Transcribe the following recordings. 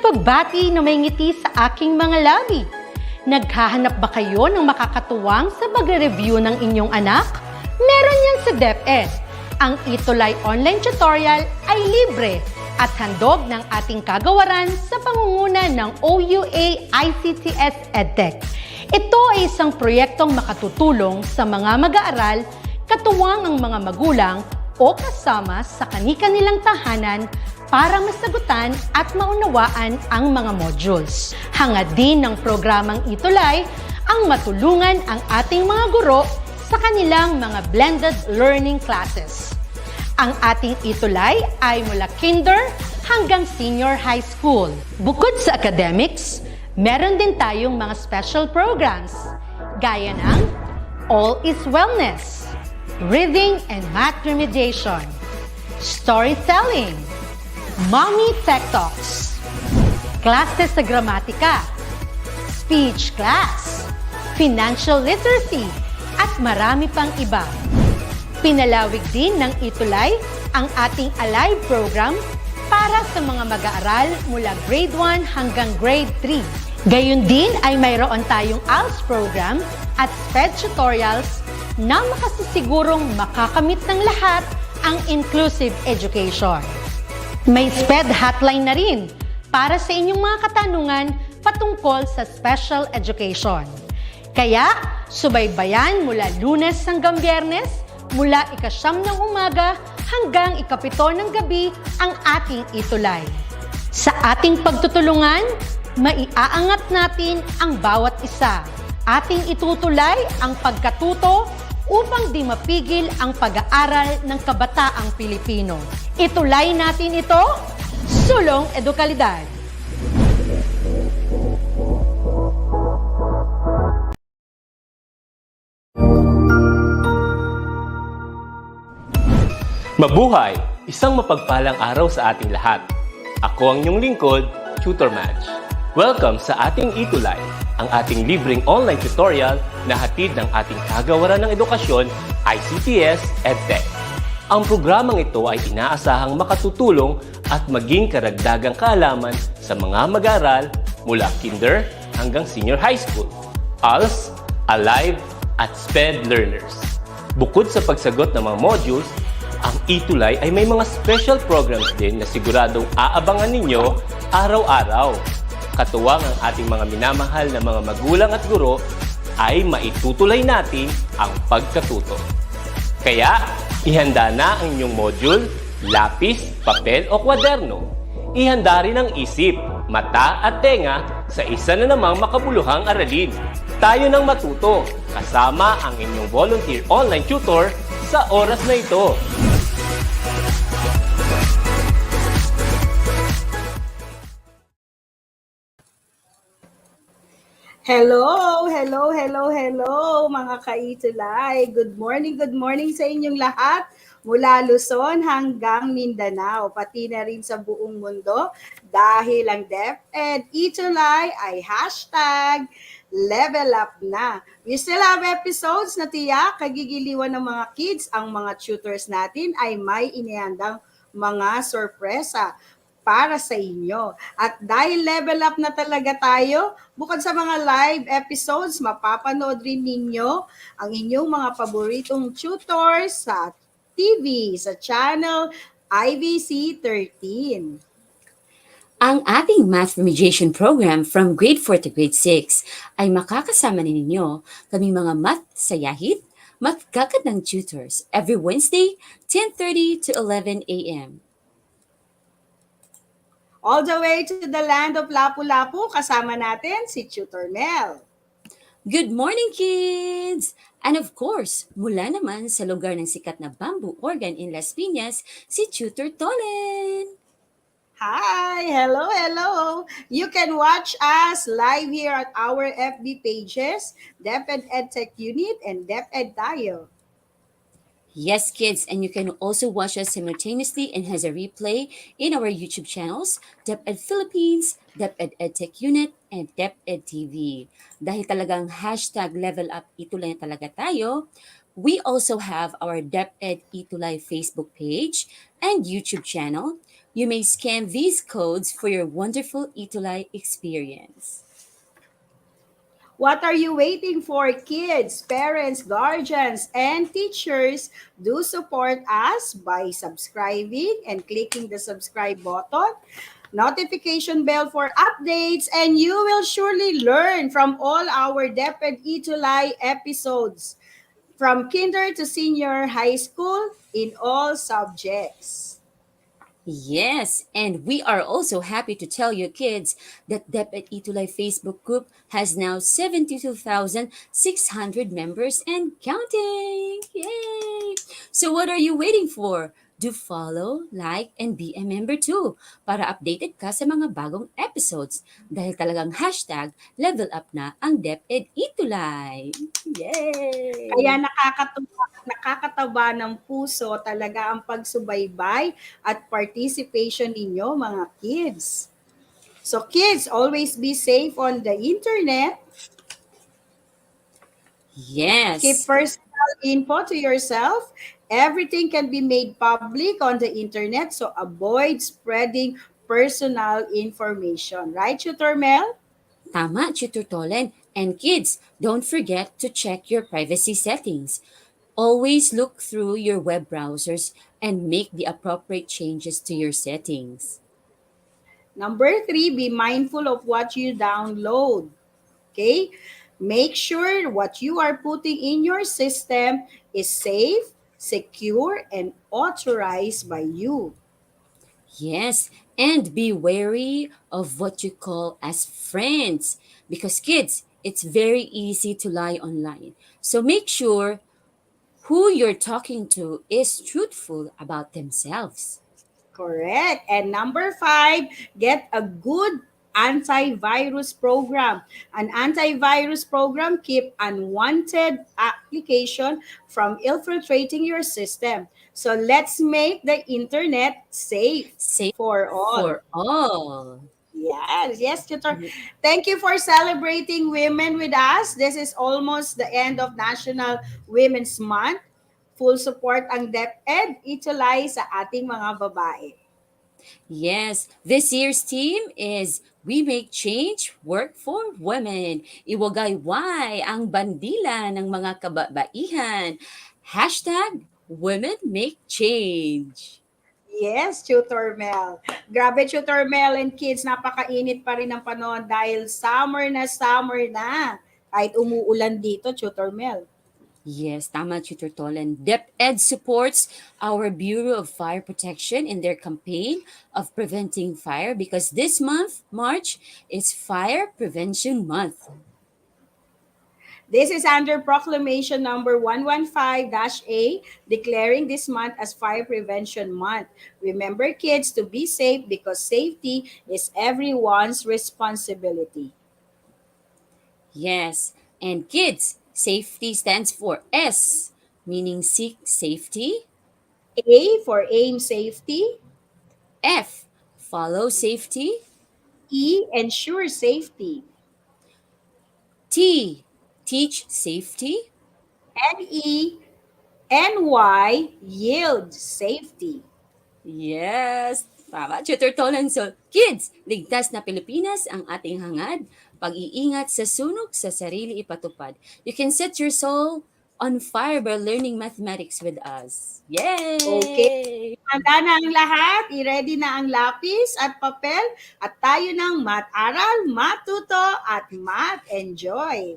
pagbati na may ngiti sa aking mga labi. Naghahanap ba kayo ng makakatuwang sa pag-review ng inyong anak? Meron yan sa DepEd. Ang ETUlay online tutorial ay libre at handog ng ating kagawaran sa pangunguna ng OUA ICTS EdTech. Ito ay isang proyektong makatutulong sa mga mag-aaral, katuwang ang mga magulang o kasama sa kani-kanilang tahanan para masagutan at maunawaan ang mga modules. Hangad din ng programang ETUlay ang matulungan ang ating mga guro sa kanilang mga blended learning classes. Ang ating ETUlay ay mula kinder hanggang senior high school. Bukod sa academics, meron din tayong mga special programs gaya ng All is Wellness, Reading and Math Remediation, Storytelling, Mommy Tech Talks, Classes sa Gramatika, Speech Class, Financial Literacy, at marami pang iba. Pinalawig din ng ETUlay ang ating Alive program para sa mga mag-aaral mula grade 1 hanggang grade 3. Gayun din ay mayroon tayong ALS program at SPED tutorials na makasisigurong makakamit ng lahat ang inclusive education. May SPED hotline na rin para sa inyong mga katanungan patungkol sa special education. Kaya, subaybayan mula Lunes hanggang Biyernes, mula 9 ng umaga hanggang 7 ng gabi ang ating ETUlay. Sa ating pagtutulungan, maiaangat natin ang bawat isa. Ating itutulay ang pagkatuto upang di mapigil ang pag-aaral ng kabataang Pilipino. Itulay natin ito, sulong edukalidad. Mabuhay! Isang mapagpalang araw sa ating lahat. Ako ang inyong lingkod, Tutor Madge. Welcome sa ating ETUlay, ang ating libreng online tutorial na hatid ng ating kagawaran ng edukasyon, ICTS EdTech. Ang programang ito ay inaasahang makatutulong at maging karagdagang kaalaman sa mga mag-aaral mula kinder hanggang senior high school, ALS, Alive, at SPED learners. Bukod sa pagsagot ng mga modules, ang ETUlay ay may mga special programs din na siguradong aabangan ninyo araw-araw. Katuwang ang ating mga minamahal na mga magulang at guro ay maitutulay natin ang pagkatuto. Kaya, ihanda na ang inyong module, lapis, papel o kwaderno. Ihanda rin ang isip, mata at tenga sa isa na namang makabuluhang aralin. Tayo nang matuto kasama ang inyong volunteer online tutor sa oras na ito. Hello mga ka-ETUlay. Good morning sa inyong lahat mula Luzon hanggang Mindanao, pati na rin sa buong mundo dahil ang DepEd ETUlay ay #level up na. We still have episodes na tiyak kagigiliwan ng mga kids. Ang mga tutors natin ay may inihandang mga sorpresa para sa inyo. At dahil level up na talaga tayo, bukod sa mga live episodes, mapapanood rin ninyo ang inyong mga paboritong tutors sa TV, sa channel IVC 13. Ang ating Math Remediation program from grade 4 to grade 6 ay makakasama ninyo kami mga math sayahit, math gagad ng tutors every Wednesday, 10:30 to 11 a.m. All the way to the land of Lapu-Lapu, kasama natin si Tutor Mel. Good morning, kids! And of course, mula naman sa lugar ng sikat na bamboo organ in Las Piñas, si Tutor Tolen. Hi! Hello! You can watch us live here at our FB pages, DepEd EdTech Unit and DepEd Tayo. Yes, kids, and you can also watch us simultaneously and has a replay in our YouTube channels, DepEd Philippines, DepEd EdTech Unit, and DepEd TV. Dahil talagang #level up ETUlay na talaga tayo, we also have our DepEd ETUlay Facebook page and YouTube channel, You may scan these codes for your wonderful ETUlay experience. What are you waiting for, kids, parents, guardians, and teachers? Do support us by subscribing and clicking the subscribe button, notification bell for updates, and you will surely learn from all our DepEd ETUlay episodes from kinder to senior high school in all subjects. Yes, and we are also happy to tell you kids that DepEd ETUlay Facebook group has now 72,600 members and counting! Yay! So what are you waiting for? Do follow, like, and be a member too para updated ka sa mga bagong episodes dahil talagang hashtag level up na ang DepEd ETUlay! Kaya Yay! nakakataba ng puso talaga ang pagsubaybay at participation ninyo, mga kids. So kids, always be safe on the internet. Keep Yes! personal info to yourself. Everything can be made public on the internet, so avoid spreading personal information. Right, Tutor Mel? Tama, Tutor Tolen. And kids, don't forget to check your privacy settings. Always look through your web browsers and make the appropriate changes to your settings. Number three, be mindful of what you download. Okay? Make sure what you are putting in your system is safe, secure, and authorized by you. Yes, and be wary of what you call as friends. Because kids, it's very easy to lie online. So make sure who you're talking to is truthful about themselves. Correct. And number five, get a good antivirus program. An antivirus program keep unwanted application from infiltrating your system. So let's make the internet safe Safe for all. for all. Yes, yes, tutor. Thank you for celebrating women with us. This is almost the end of National Women's Month. Full support ang DepEd itulay sa ating mga babae. Yes, this year's theme is We Make Change Work for Women. Iwagayway ang bandila ng mga kababaihan. Hashtag Women Make Change. Yes, Tutor Mel. Grabe, Tutor Mel and kids, napakainit pa rin ng panahon dahil summer na. Kahit umuulan dito, Tutor Mel. Yes, tama, Tutor Tolan. DepEd supports our Bureau of Fire Protection in their campaign of preventing fire because this month, March, is Fire Prevention Month. This is under Proclamation number 115-A, declaring this month as Fire Prevention Month. Remember, kids, to be safe because safety is everyone's responsibility. Yes, and kids, safety stands for S, meaning seek safety. A for aim safety. F, follow safety. E, ensure safety. T, teach safety. And E, NY, yield safety. Yes, tama, Tutor Tolan. So, kids, ligtas na Pilipinas ang ating hangad. Pag-iingat sa sunog sa sarili ipatupad. You can set your soul on fire by learning mathematics with us. Okay. Yay! Handa na ang lahat, i-ready na ang lapis at papel at tayo ng mat-aral, matuto at mat-enjoy.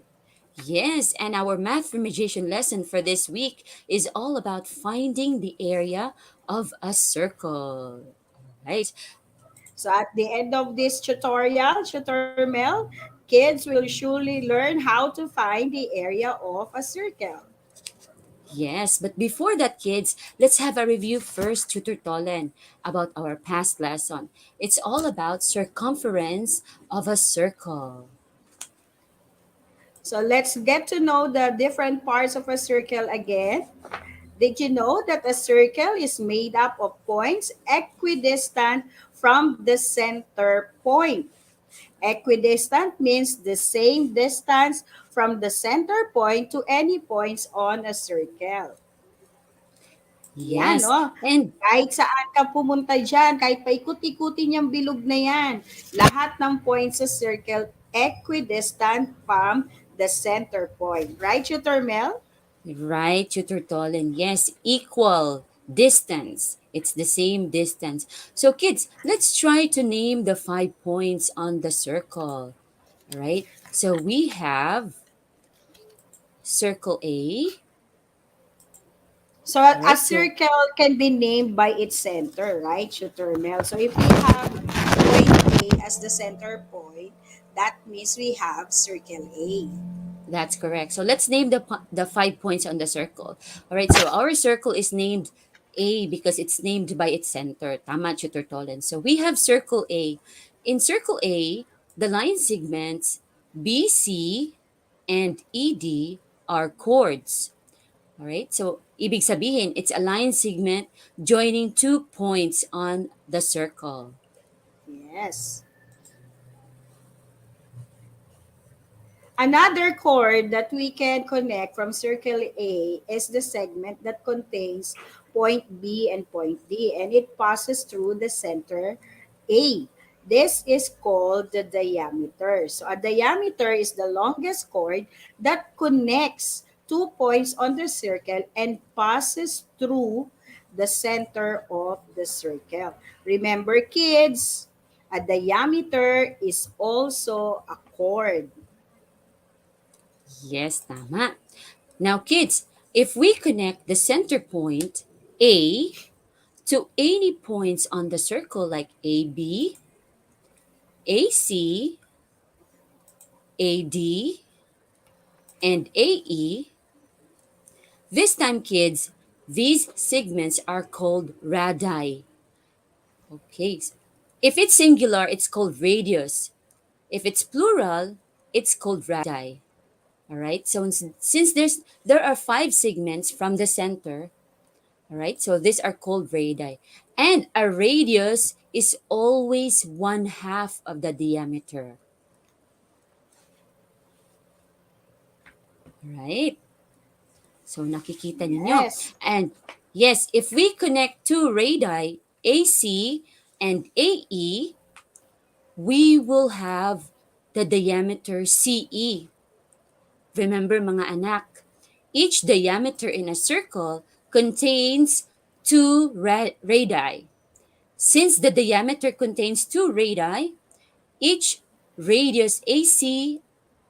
Yes, and our math remediation lesson for this week is all about finding the area of a circle. Right? So at the end of this tutorial, Tutor Mel, kids will surely learn how to find the area of a circle. Yes, but before that, kids, let's have a review first, Tutor Tolen, about our past lesson. It's all about circumference of a circle. So let's get to know the different parts of a circle again. Did you know that a circle is made up of points equidistant from the center point? Equidistant means the same distance from the center point to any points on a circle. Yan, Yes. oh. And Kahit saan ka pumunta dyan, kahit paikot-ikutin yung bilog na yan, lahat ng points sa circle equidistant from the center point. Right, Tutor Mel? right, Tutor Tolan. Yes, equal distance. It's the same distance. So, kids, let's try to name the 5 points on the circle. All right. So we have circle A. So All a right. So circle can be named by its center, right, Tutor Mel? So if we have point A as the center point, that means we have circle A. that's correct. So let's name the 5 points on the circle. All right. So our circle is named A because it's named by its center. Tama, Tutor Tolan. So we have circle A. In circle A, the line segments BC and ED are chords. All right. So ibig sabihin, it's a line segment joining 2 points on the circle. Yes. Another chord that we can connect from circle A is the segment that contains point B and point D, and it passes through the center A. This is called the diameter. So a diameter is the longest chord that connects 2 points on the circle and passes through the center of the circle. Remember, kids, a diameter is also a chord. Yes, tama. Now, kids, if we connect the center point A to any points on the circle like AB, AC, AD, and AE, this time, kids, these segments are called radii. Okay. If it's singular, it's called radius. If it's plural, it's called radii. All right. So since there are 5 segments from the center, all right, so these are called radii. And a radius is always 1/2 of the diameter. Right? So nakikita ninyo. Yes. And yes, if we connect two radii, AC and AE, we will have the diameter CE. Remember mga anak, each diameter in a circle contains two radii. Since the diameter contains two radii, each radius AC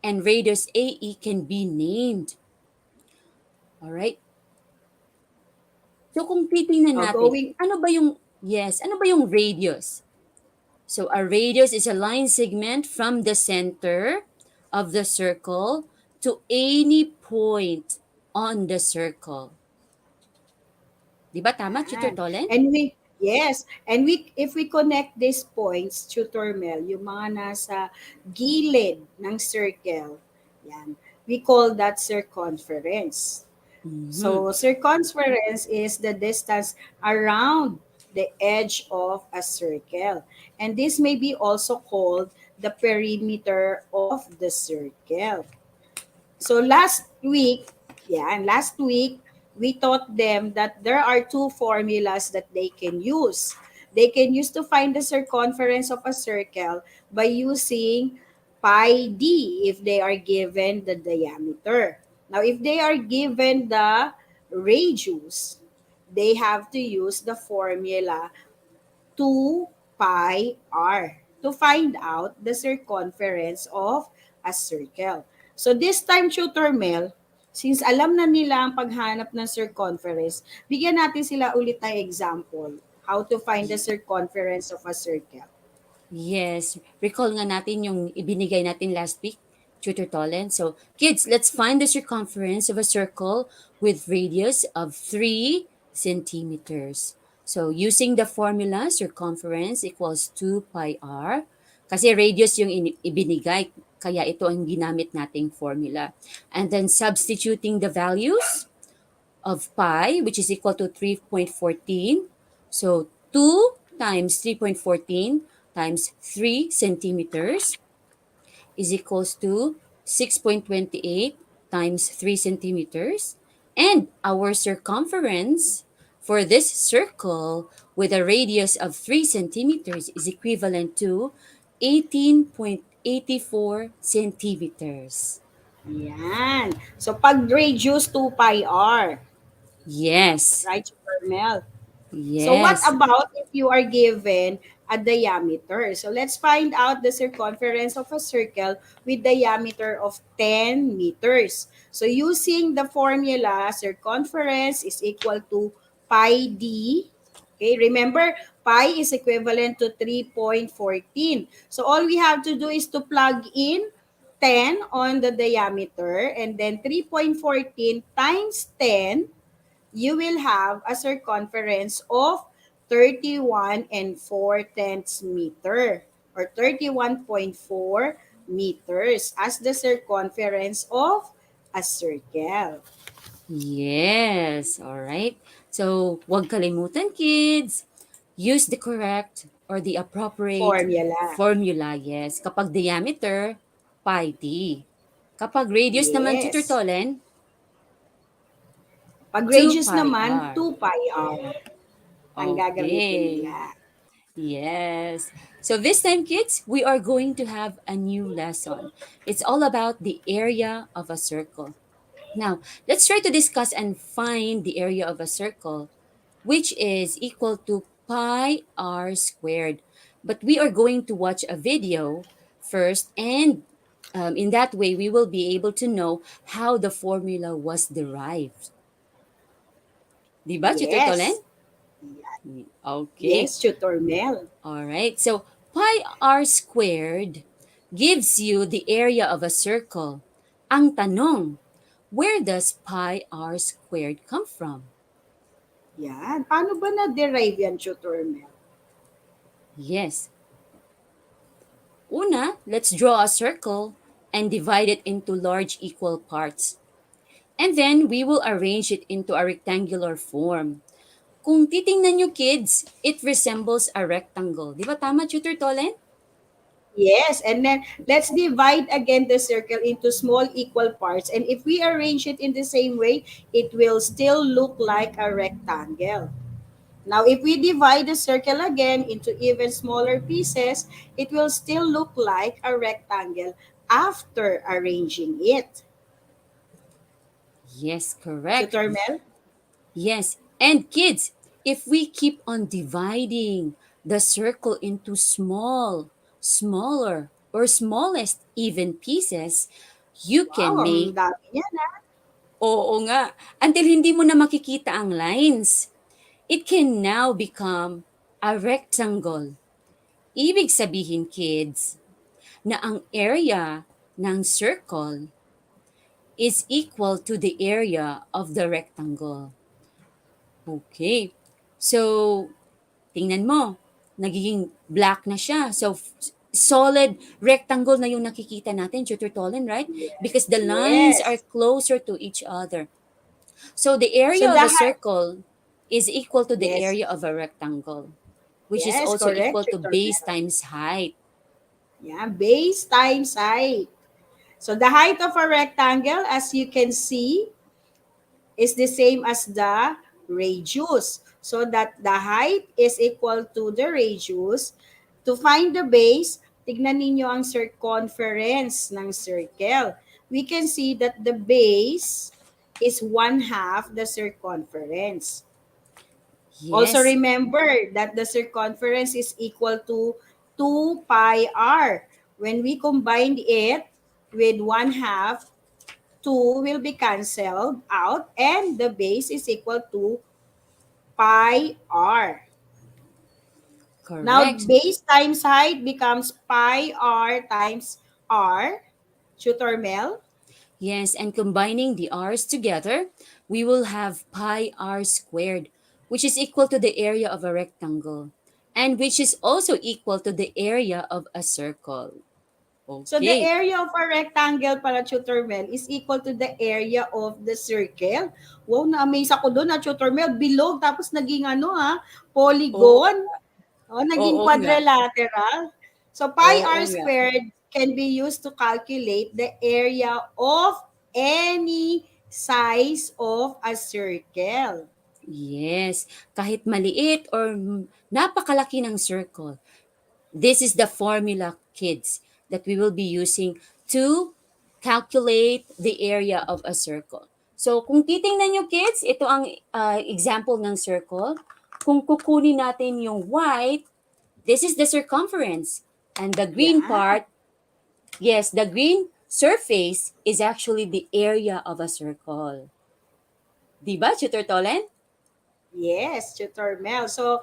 and radius AE can be named. All right? So kung titingnan natin, Going ano ba yung radius? So a radius is a line segment from the center of the circle to any point on the circle. Di ba tama, Tutor yan. Tolen? And we if we connect these points, Tutor Mel, yung mga nasa gilid ng circle, yan. We call that circumference. Mhm. So circumference is the distance around the edge of a circle. And this may be also called the perimeter of the circle. So last week, we taught them that there are two formulas that they can use. They can use to find the circumference of a circle by using pi d if they are given the diameter. Now, if they are given the radius, they have to use the formula 2 pi r to find out the circumference of a circle. So this time, Tutor Mel, since alam na nila ang paghanap ng circumference, bigyan natin sila ulit ng example how to find the circumference of a circle. Yes. Recall nga natin yung ibinigay natin last week, Tutor Tolen. So, kids, let's find the circumference of a circle with radius of 3 centimeters. So, using the formula, circumference equals 2 pi r. Kasi radius yung ibinigay, kaya ito ang ginamit nating formula. And then substituting the values of pi, which is equal to 3.14. So 2 times 3.14 times 3 centimeters is equals to 6.28 times 3 centimeters. And our circumference for this circle with a radius of 3 centimeters is equivalent to 18.84 centimeters. Yan. So, pag radius 2 pi r, Yes. right, Super Mel? So what Yes. about if you are given a diameter? So let's find out the circumference of a circle with diameter of 10 meters. So using the formula, circumference is equal to pi d. Okay, remember, pi is equivalent to 3.14. So all we have to do is to plug in 10 on the diameter and then 3.14 times 10, you will have a circumference of 31 and 4 tenths meter or 31.4 meters as the circumference of a circle. Yes. All right. So, wag kalimutan, kids. Use the correct or the appropriate Formula. formula. Yes. Kapag diameter, pi d. Kapag radius naman, Tutor Yes. Tolen, Pag 2 radius pi naman, r. 2 pi r ang gagamitin Okay. nila. Yes. So this time, kids, we are going to have a new lesson. It's all about the area of a circle. Now, let's try to discuss and find the area of a circle, which is equal to pi r squared. But we are going to watch a video first, and in that way, we will be able to know how the formula was derived. Di ba, Tutor Tolen? Yes. Okay. Yes, Tutor Mel. All right. So pi r squared gives you the area of a circle. Ang tanong, where does pi r squared come from? Yan. Paano ba na-derive yan, Tutor Mel? Yes. Una, let's draw a circle and divide it into large equal parts. And then we will arrange it into a rectangular form. Kung titingnan nyo, kids, it resembles a rectangle. Di ba tama, Tutor Tolen? Yes, and then let's divide again the circle into small equal parts. And if we arrange it in the same way, it will still look like a rectangle. Now, if we divide the circle again into even smaller pieces, it will still look like a rectangle after arranging it. Yes, correct. Tutor Mel? Yes. And kids, if we keep on dividing the circle into small, smaller, or smallest even pieces, you can Wow, ang make, dami niya na. oo nga, until hindi mo na makikita ang lines. It can now become a rectangle. Ibig sabihin, kids, na ang area ng circle is equal to the area of the rectangle. Okay. So, tingnan mo, nagiging black na siya. So, solid rectangle na yung nakikita natin, Tutor Tolen, right? Because the lines are Yes. closer to each other. So, the So area the of a height, circle is equal to the yes, area of a rectangle, which is yes, also correct, equal to Tutor base Mel. times height. Yeah, base times height. So the height of a rectangle, as you can see, is the same as the radius. So that the height is equal to the radius. To find the base, tignan ninyo ang circumference ng circle. We can see that the base is 1/2 the circumference. Also Yes, remember that the circumference is equal to 2 pi r. When we combine it with 1/2, 2 will be cancelled out and the base is equal to pi r. Now, correct. base times height becomes pi r times r. Tutor Mel? Yes, and combining the r's together, we will have pi r squared, which is equal to the area of a rectangle, and which is also equal to the area of a circle. So the Okay. area of a rectangle para Tutor Mel is equal to the area of the circle. Wow, na-amaze ako doon na Tutor Mel. Bilog, tapos naging ano ha, Oo, polygon. Oh, naging oo nga. quadrilateral. So pi Oo r nga. squared can be used to calculate the area of any size of a circle. Yes, kahit maliit or napakalaki ng circle, this is the formula, kids, that we will be using to calculate the area of a circle. So, kung titingnan nyo, kids, ito ang example ng circle. Kung kukunin natin yung white, this is the circumference. And the green Yeah. part, yes, the green surface is actually the area of a circle. Diba, Tutor Tolen? Yes, Tutor Mel. So,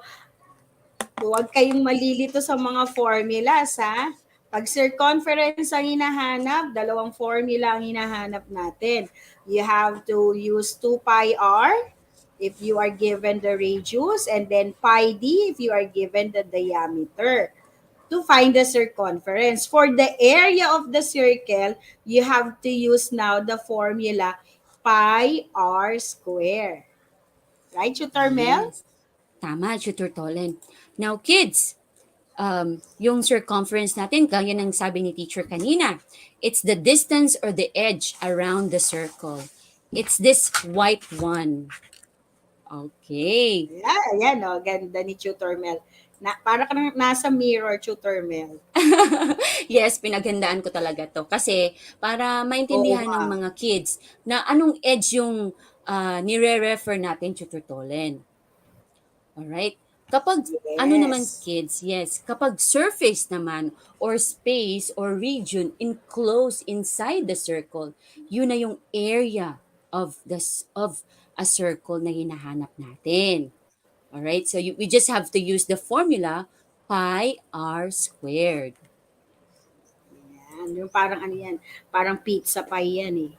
huwag kayong malilito sa mga formulas, ha? Pag circumference ang hinahanap, dalawang formula ang hinahanap natin. You have to use 2 pi r if you are given the radius, and then pi d if you are given the diameter to find the circumference. For the area of the circle, you have to use now the formula pi r square. Right, Tutor Mel? Yes. Tama, Tutor Tolen. Now, kids, yung circumference natin, gaya ng sabi ni teacher kanina, it's the distance or the edge around the circle. It's this white one. Okay. Yeah, yan o. Ganda ni Tutor Mel. Para ka nasa mirror, Tutor Mel. Yes, pinaghandaan ko talaga to. Kasi para Oo maintindihan nga. ng mga kids na anong edge yung nire-refer natin, Tutor Tolen. Alright? Kapag ano naman Yes. kids, yes, kapag surface naman or space or region enclosed inside the circle, yun na yung area of a circle na hinahanap natin. Alright? So we just have to use the formula pi r squared. Yan. Yung parang ano yan. Parang pizza pie yan eh.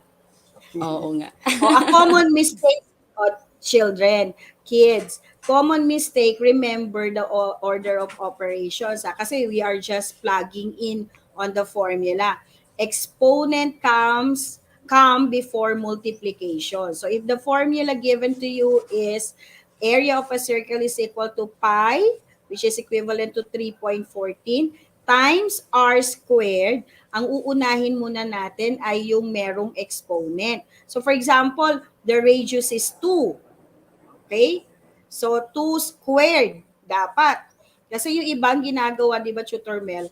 Oo nga. O, a common mistake of children, kids. Common mistake, remember the order of operations. Kasi we are just plugging in on the formula. Exponent come before multiplication. So if the formula given to you is area of a circle is equal to pi, which is equivalent to 3.14, times r squared, ang uunahin muna natin ay yung merong exponent. So for example, the radius is 2. Okay? So 2 squared dapat. Kasi yung ibang ginagawa, di ba, Tutor Mel,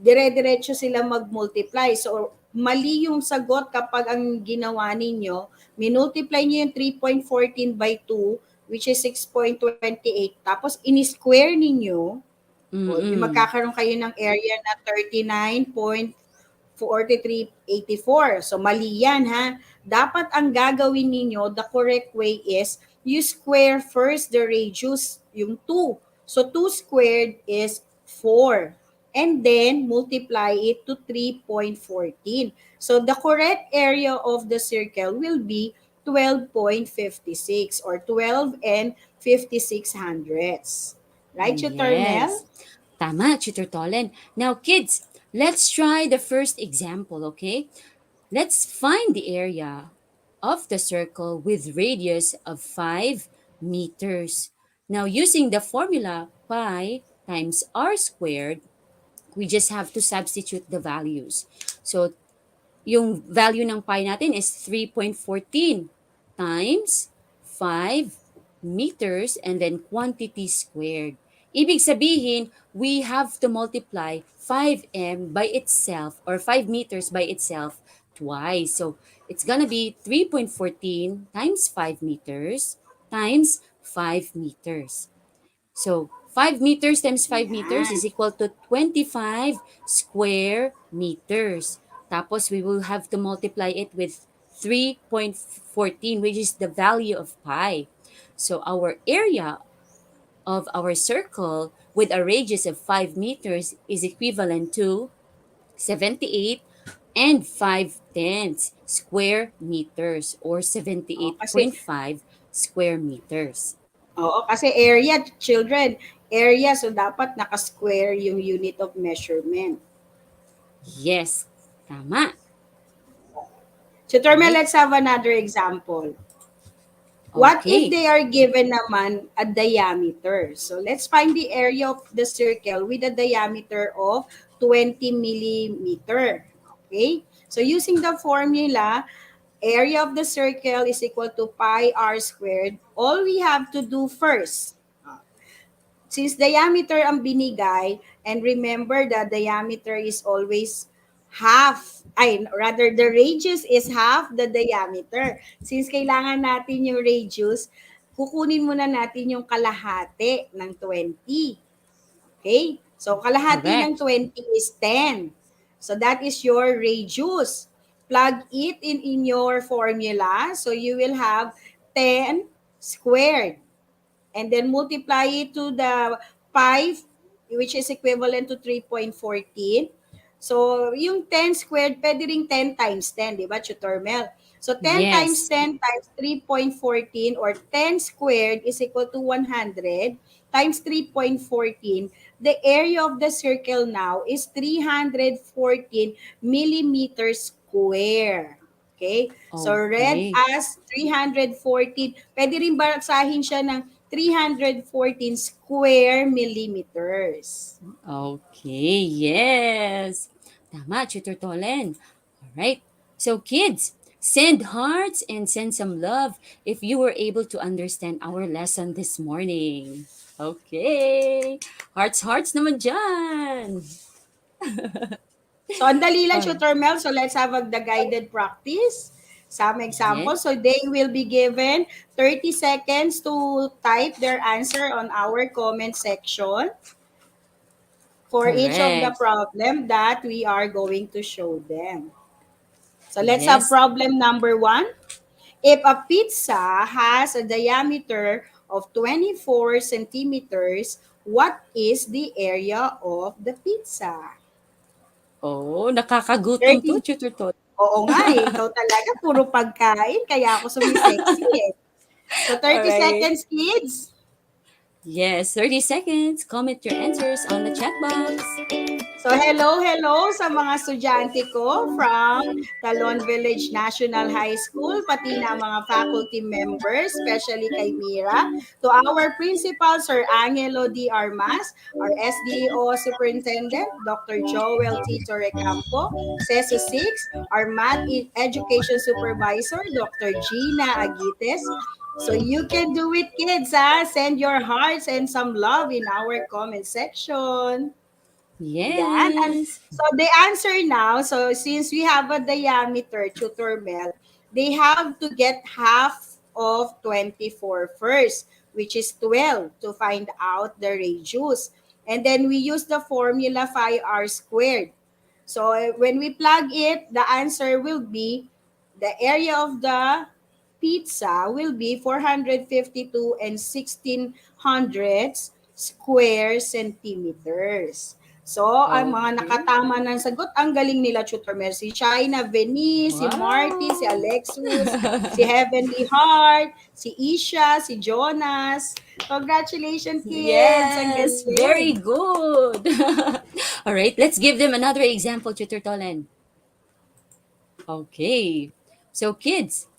dire-diretso sila mag-multiply. So mali yung sagot kapag ang ginawa ninyo, minultiply nyo yung 3.14 by 2, which is 6.28, tapos in-square ninyo, o di Mm-mm. magkakaroon kayo ng area na 39.4384. So mali yan, ha. Dapat ang gagawin ninyo, the correct way is you square first the radius, yung 2. So 2 squared is 4. And then multiply it to 3.14. So the correct area of the circle will be 12.56 or 12 and 56 hundredths. Right, Tutor Mel? Yes. Tama, Tutor Tolen. Now, kids, let's try the first example, okay? Let's find the area of the circle with radius of 5 meters. Now, using the formula pi times r squared, we just have to substitute the values. So, yung value ng pi natin is 3.14 times 5 meters and then quantity squared. Ibig sabihin, we have to multiply 5m by itself or 5 meters by itself twice. So, it's gonna be 3.14 times 5 meters times 5 meters. So, 5 meters times 5 meters Yan. is equal to 25 square meters. Tapos, we will have to multiply it with 3.14, which is the value of pi. So, our area of our circle with a radius of 5 meters is equivalent to 78 and 5 tenths square meters or O, kasi 78.5 square meters. Oo, kasi area, children, area, so dapat naka-square yung unit of measurement. Yes, tama. So, Tormel, Right. let's have another example. What if Okay. they are given naman a diameter? So, let's find the area of the circle with a diameter of 20 millimeter. Okay? So, using the formula, area of the circle is equal to pi r squared, all we have to do first, since diameter ang binigay, and remember the diameter is always half, ay rather the radius is half the diameter. Since kailangan natin yung radius, kukunin muna natin yung kalahati ng 20. Okay? So kalahati ng Correct. 20 is 10. So that is your radius. Plug it in your formula. So you will have 10 squared, and then multiply it to the pi, which is equivalent to 3.14. So, yung 10 squared, pwede ring 10 times 10, di ba, Tutor Mel? So, 10 times Yes. 10 times 3.14, or 10 squared is equal to 100 times 3.14. The area of the circle now is 314 millimeters square. Okay? So, read Okay. as 314. Pwede rin basahin siya ng 314 square millimeters. Okay. Yes. Tama, Tutor Tolen. All right. So, kids, send hearts and send some love if you were able to understand our lesson this morning. Okay. Hearts, hearts naman dyan. So, ang dali lang, All Tutor Mel. So, let's have the guided practice. Some yeah. examples. So, they will be given 30 seconds to type their answer on our comment section for each of the Correct. problem that we are going to show them. So, let's have Yes. problem number 1. If a pizza has a diameter of 24 centimeters, what is the area of the pizza? Oh, nakakagutom to, 30. Tutor Tolen. Oo nga eh, ikaw talaga, puro pagkain, kaya ako sumisexy eh. So, All 30 right. seconds, kids. Yes, 30 seconds. Comment your answers on the chat box. So, hello sa mga estudyante ko from Talon Village National High School, pati na mga faculty members, especially kay Mira, to our principal, Sir Angelo D. Armas, our SDO Superintendent, Dr. Joel T. Torrecampo, CESU 6, our Education Supervisor, Dr. Gina Agites. So you can do it, kids, ha? Send your hearts and some love in our comment section. Yan. And Yes. so the answer now, so since we have a diameter, Tutor Mel, they have to get half of 24 first, which is 12, to find out the radius. And then we use the formula phi r squared. So when we plug it, the answer will be the area of the pizza will be 452 and 16 hundredths square centimeters. So, ang mga Okay. nakatama ng sagot, ang galing nila, Tutor Mel. Si China Venice, si Marty, si Wow. Alexus, si Heavenly Heart, si Isha, si Jonas. Congratulations, kids! Ang Yes, very galing! good. All right, let's give them another example, Tutor Tolen. Okay. So, kids,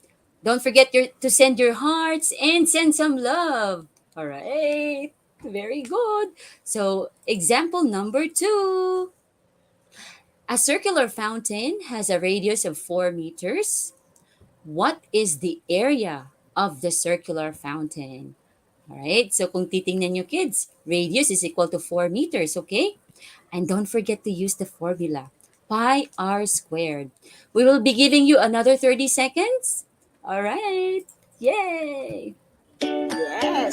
don't forget to send your hearts and send some love. All right. Very good. So, example number 2. A circular fountain has a radius of 4 meters. What is the area of the circular fountain? All right. So, kung titingnan nyo, kids, radius is equal to 4 meters, okay? And don't forget to use the formula, pi r squared. We will be giving you another 30 seconds. All right. Yay! Yes!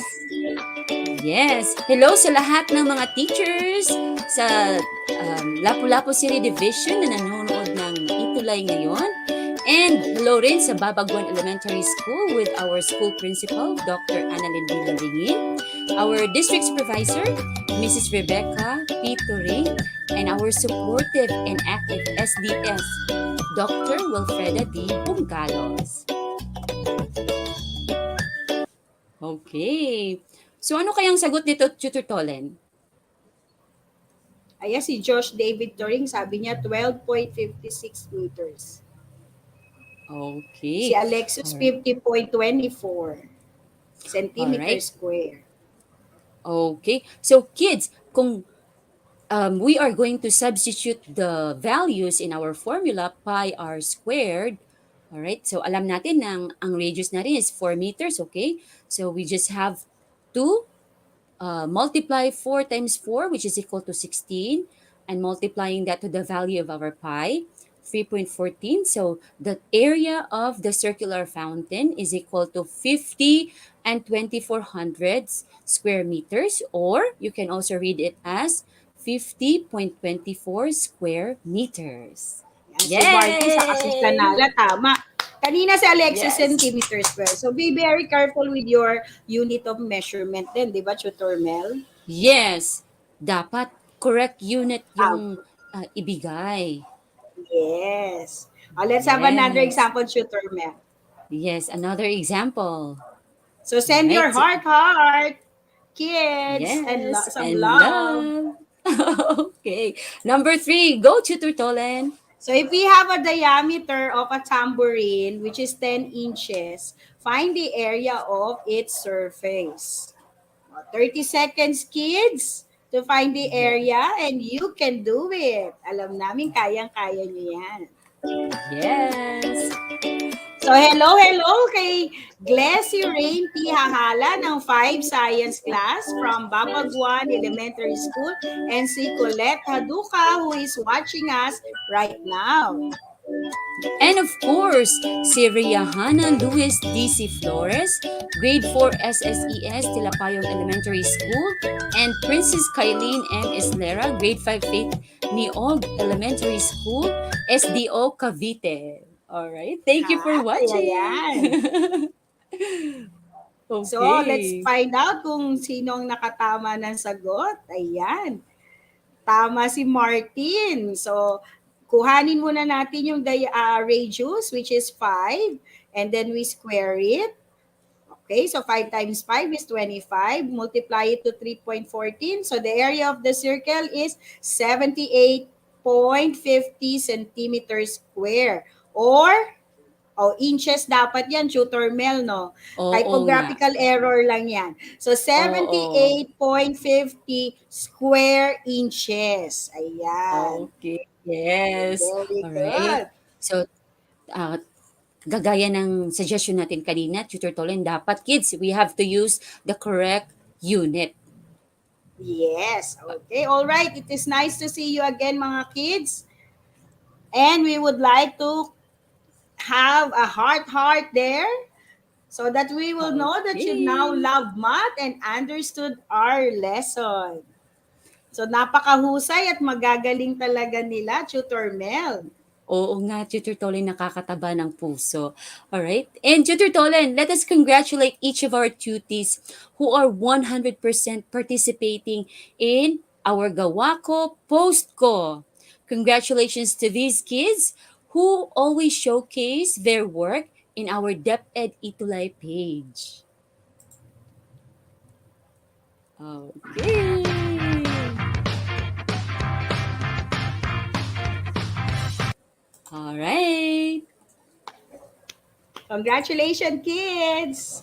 Yes. Hello sa lahat ng mga teachers sa Lapu-Lapu City Division na nanonood ng ETUlay ngayon. And hello rin sa Babagwan Elementary School with our school principal, Dr. Annalyn Bilandingin, our district supervisor, Mrs. Rebecca P. Turing, and our supportive and active SDS, Dr. Wilfreda D. Bungkalos. Okay. So ano kayang sagot nito, Tutor Tolen? Ayan, si Josh David Turing, sabi niya 12.56 meters. Si Okay. Alexis, All right. 50.24 All centimeters right. square. Okay. So kids, kung we are going to substitute the values in our formula pi r squared, Alright, so alam natin na ang radius natin is 4 meters, okay? So we just have to multiply 4 times 4, which is equal to 16, and multiplying that to the value of our pi, 3.14. So the area of the circular fountain is equal to 50 and 24 hundredths square meters, or you can also read it as 50.24 square meters. Yan, si Martin sa Yay! Kasistanala, tama. Kanina si Alexis Yes. centimeter square. So be very careful with your unit of measurement din, di ba, Tutor Mel? Yes. Dapat correct unit Ah, yung ibigay. yes. Let's have another Yes. example, Tutor Mel. Yes, another example. So send your Right. heart, kids, and Yes, some and love. love. Okay. Number 3, go Tutor Tolen. So if we have a diameter of a tambourine, which is 10 inches, find the area of its surface. 30 seconds, kids, to find the Yes. area, and you can do it. Alam namin, kayang-kaya nyo yan. Yes. So hello kay Glessy Rain P. Hahala ng 5 Science Class from Babaguan Elementary School, and si Colette Haduka who is watching us right now. And of course, si Riahana Luis D.C. Flores, grade 4 SSES, Tilapayong Elementary School, and Princess Kylene M. Islera, grade 5 Faith Niog Elementary School, SDO Cavite. Alright, thank you for watching. Ayan. So, let's Okay. find out kung sinong nakatama ng sagot. Ayan. Tama si Martin. So, kuhanin muna natin yung radius, which is 5, and then we square it. Okay, so 5 times 5 is 25. Multiply it to 3.14. So, the area of the circle is 78.50 centimeters square. Or, inches dapat yan, Tutor Mel, no? Oo nga. Typographical error lang yan. So, 78.50 square inches. Ayan. Okay. Yes. Very Alright. good. So, gagaya ng suggestion natin kanina, Tutor Tolen, dapat kids, we have to use the correct unit. Yes. Okay. All right. It is nice to see you again, mga kids. And we would like to have a heart there so that we will know that you now love math and understood our lesson. So, napakahusay at magagaling talaga nila, Tutor Mel. Oo nga, Tutor Tolen, nakakataba ng puso. Alright? And Tutor Tolen, let us congratulate each of our tutees who are 100% participating in our Gawako Post Ko. Congratulations to these kids who always showcase their work in our DepEd ETUlay page. Okay. All right. Congratulations, kids!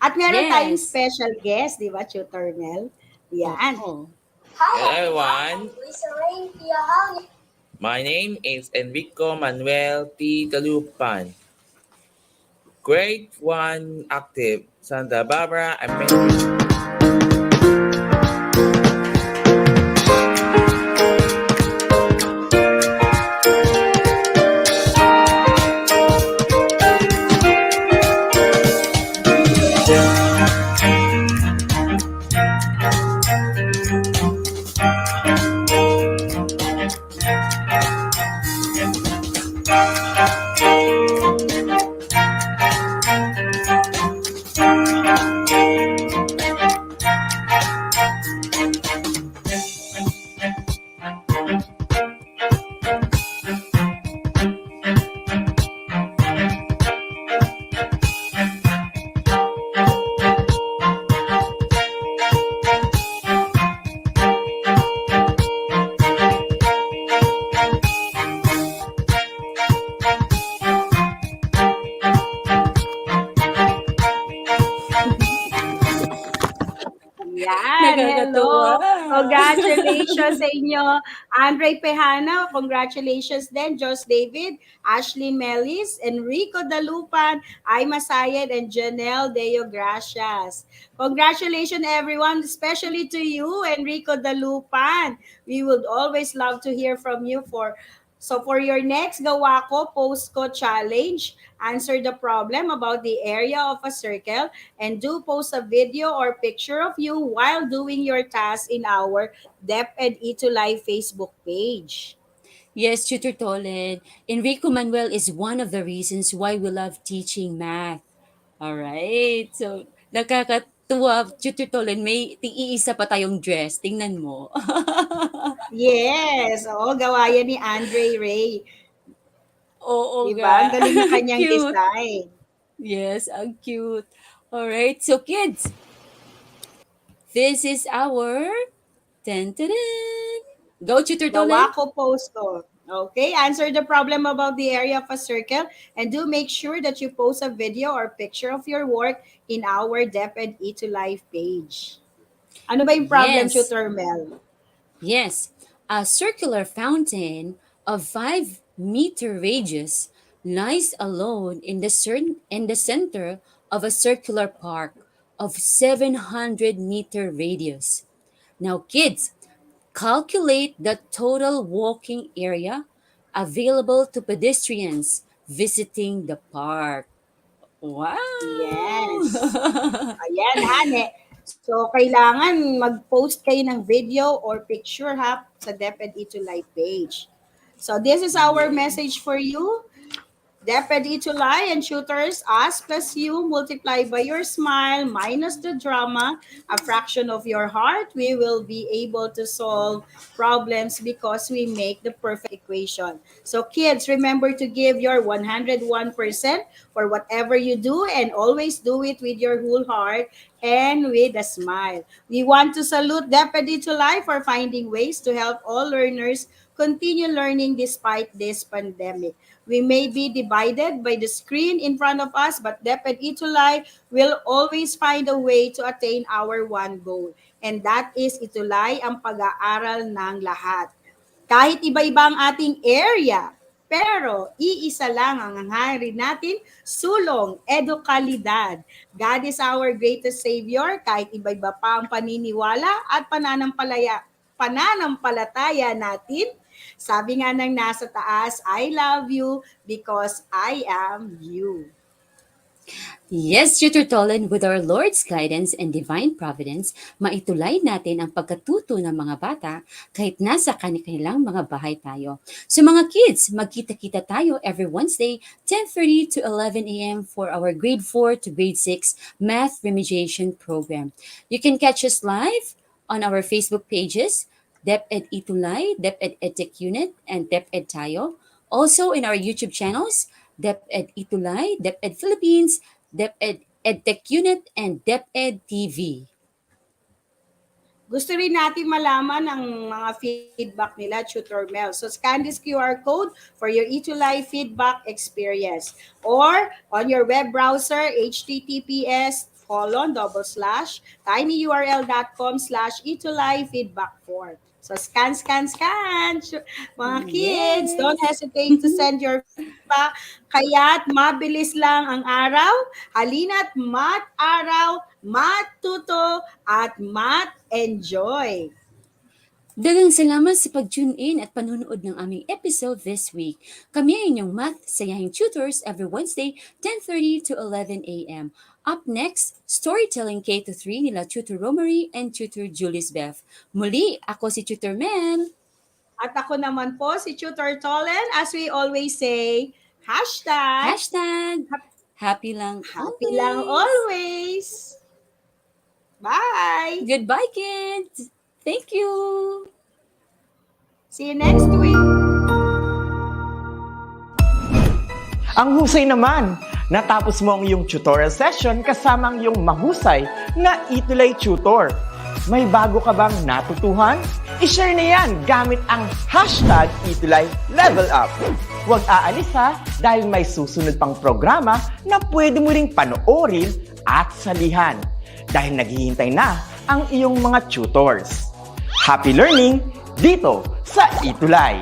At meron Yes. tayong special guest, di ba, Tutor Mel? Yan. Oh. Hello everyone, my name is Enrico Manuel T. Dalupan, grade 1 active, Santa Barbara Elementary. Yan. Hello. Nakakatuwa. Congratulations sa inyo. Andre Pehana, congratulations din. Jos David, Ashley Melis, Enrico Dalupan, Aima Sayed, and Janelle Deo Gracias. Congratulations everyone, especially to you, Enrico Dalupan. We would always love to hear from you for your next Gawa Ko Post Ko challenge, answer the problem about the area of a circle and do post a video or picture of you while doing your task in our DepEd ETUlay Facebook page. Yes, Tutor Tolen. Enrico Manuel is one of the reasons why we love teaching math. All right. So, nakakatuwa, Tutor Tolen, may iisa pa tayong dress. Tingnan mo. Yes, oo, gawa yan ni Andre Ray. Oo Diba? nga. Ang galing ng kanyang Cute. design. Yes, ang cute. All right. So, kids, this is our... Ten, ten, ten. Go, Tutor Tolen. Gawa Ko Post Ko. Okay, answer the problem about the area of a circle and do make sure that you post a video or picture of your work in our DepEd ETUlay page. Ano ba yung problem, Yes. Tutor Mel? Yes, a circular fountain of 5-meter radius lies alone in the center of a circular park of 700-meter radius. Now, kids, calculate the total walking area available to pedestrians visiting the park. Wow! Yes. Ayan, Hane. So, kailangan mag-post kayo ng video or picture ha sa DepEd ETUlay page. So, this is our message for you. DepEd ETUlay and tutors, us plus you, multiply by your smile, minus the drama, a fraction of your heart, we will be able to solve problems because we make the perfect equation. So kids, remember to give your 101% for whatever you do and always do it with your whole heart and with a smile. We want to salute DepEd ETUlay for finding ways to help all learners continue learning despite this pandemic. We may be divided by the screen in front of us, but DepEd ETUlay will always find a way to attain our one goal. And that is ETUlay ang pag-aaral ng lahat. Kahit iba-iba ang ating area, pero iisa lang ang hangarin natin, sulong, edukalidad. God is our greatest Savior, kahit iba-iba pa ang paniniwala at pananampalataya natin. Sabi nga ng nasa taas, I love you because I am you. Yes, Tutor Tolan, with our Lord's guidance and divine providence, maitulay natin ang pagkatuto ng mga bata kahit nasa kanilang mga bahay tayo. So mga kids, magkita-kita tayo every Wednesday, 10:30 to 11 a.m. for our grade 4 to grade 6 math remediation program. You can catch us live on our Facebook pages, DepEd ETUlay, DepEd EdTech Unit, and DepEd Tayo. Also in our YouTube channels, DepEd ETUlay, DepEd Philippines, DepEd EdTech Unit, and DepEd TV. Gusto rin natin malaman ang mga feedback nila, Tutor Mel. So scan this QR code for your ETUlay feedback experience. Or on your web browser, https://tinyurl.com/ETUlay feedback form. So scan. Mga kids, don't hesitate to send your feedback. Kaya't mabilis lang ang araw. Halina't mat-araw, matuto, at mat-enjoy. Dagang salamat sa pag-tune in at panunood ng aming episode this week. Kami ay inyong math sayahing tutors every Wednesday, 10:30 to 11 a.m. Up next, Storytelling K-3 nila Tutor Romary and Tutor Julius Beth. Muli, ako si Tutor Mel. At ako naman po si Tutor Tolen. As we always say, Hashtag happy lang happy lang always. Bye! Goodbye, kids! Thank you! See you next week! Ang husay naman! Natapos mo ang iyong tutorial session kasama ang iyong mahusay na ETUlay tutor. May bago ka bang natutuhan? I-share na yan gamit ang hashtag ETUlay Level Up. Huwag aalis ha dahil may susunod pang programa na pwede mo ring panoorin at salihan dahil naghihintay na ang iyong mga tutors. Happy learning dito sa ETUlay!